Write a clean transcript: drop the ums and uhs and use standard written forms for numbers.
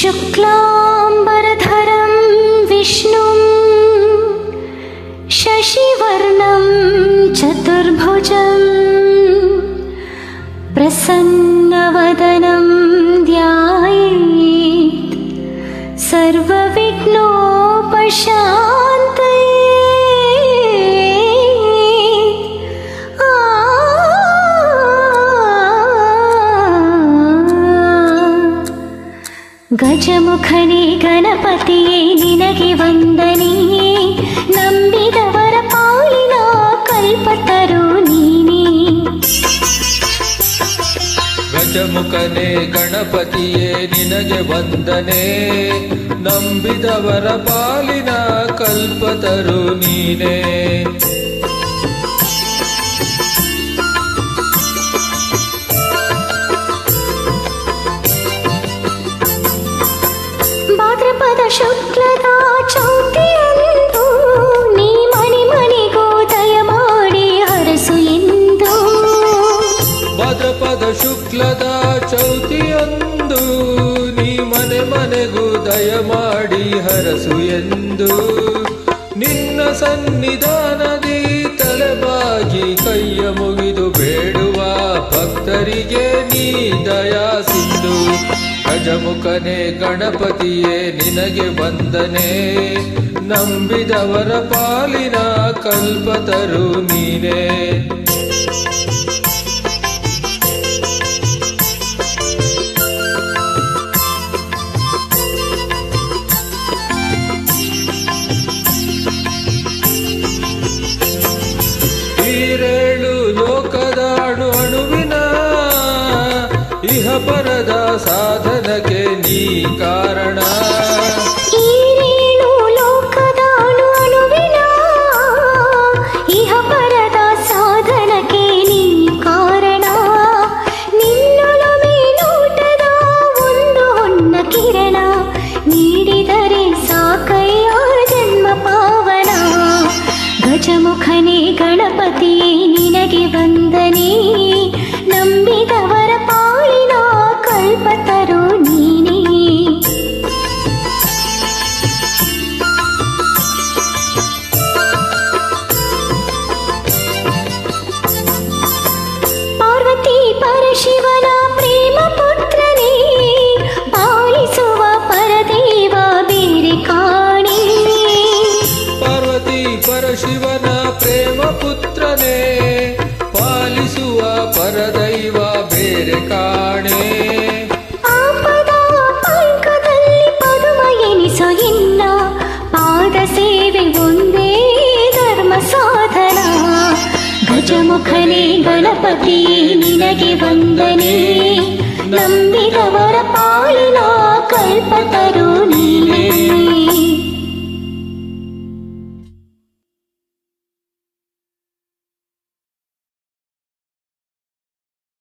शुक्लांबरधरं विष्णुं शशिवर्णं चतुर्भुजं प्रसन्नवदनं ध्यायेत् सर्वविघ्नोपशान्तये। ಗಜಮುಖನೇ ಗಣಪತಿಯೇ ನಿನಗೆ ವಂದನೆ, ನಂಬಿದವರ ಪಾಲಿನ ಕಲ್ಪತರು ನೀನೇ. ಗಜಮುಖನೇ ಗಣಪತಿಯೇ ನಿನಗೆ ವಂದನೆ, ನಂಬಿದವರ ಪಾಲಿನ ಕಲ್ಪತರು ನೀನೇ. ಭಾದ್ರಪದ ಶುಕ್ಲದ ಚೌತಿಯಂದು ನೀ ಮನೆ ಮನೆಗೂ ದಯ ಮಾಡಿ ಹರಸು ಎಂದು. ಭಾದ್ರಪದ ಶುಕ್ಲದ ಚೌತಿಯಂದು ನೀ ಮನೆ ಮನೆಗೂ ದಯ ಮಾಡಿ ಹರಸು ಎಂದು. ನಿನ್ನ ಸನ್ನಿಧಾನದಿ ತಲೆಬಾಗಿ ಕೈಯ ಮುಗಿದು ಬೇಡುವ ಭಕ್ತರಿಗೆ ನೀ ದಯಾ ಸಿಂಧು. ಗಜಮುಖನೇ ಗಣಪತಿಯೇ ನಿನಗೆ ವಂದನೆ, ನಂಬಿದವರ ಪಾಲಿನ ಕಲ್ಪತರು ನೀನೇ. ಈರೇಳು ಲೋಕದ ಅಣುವಿನ ಇಹ ಪರದ ಸಾಧನಕ್ಕೆ ನೀ ಕಾರಣ. ಈರೇಳು ಲೋಕದ ಅಣುವಿನ ಇಹ ಪರದ ಸಾಧನಕ್ಕೆ ನೀ ಕಾರಣ. ನಿನ್ನೊಲುಮೆ ನೋಟದ ಒಂದು ಹೊನ್ನ ಕಿರಣ, ನೀಡಿದರೆ ಸಾಕಯ್ಯ ಜನ್ಮ ಪಾವನ. ಗಜಮುಖನೇ ಗಣಪತಿಯೇ ನಿನಗೆ ವಂದನೆ, ನಂಬಿದವರ ಪಾಲಿನ ಕಲ್ಪತರು ನೀನೇ. ಪಾರ್ವತಿ ಪರಶಿವನ ಪ್ರೇಮ ಪುತ್ರನೇ, ಪಾಲಿಸುವ ಪರದೇವ ಬೇರೆ ಕಾಣೆ. ಪಾರ್ವತಿ ಪರಶಿವನ ಪ್ರೇಮ ಪುತ್ರನೇ, ಪಾಲಿಸುವ ಪರದೈವ ಬೇರೆ ಕಾಣೆ. ಆಪದ ಪಂಕದಲ್ಲಿ ಪದುಮ ಎನಿಸೋ ಎನ್ನ, ಪಾದ ಸೇವೆ ಒಂದೇ ಧರ್ಮ ಸಾಧನ. ಗಜಮುಖನೇ ಗಣಪತಿಯೇ ನಿನಗೆ ವಂದನೆ, ನಂಬಿದವರ ಪಾಲಿನ ಕಲ್ಪತರು ನೀನೇ.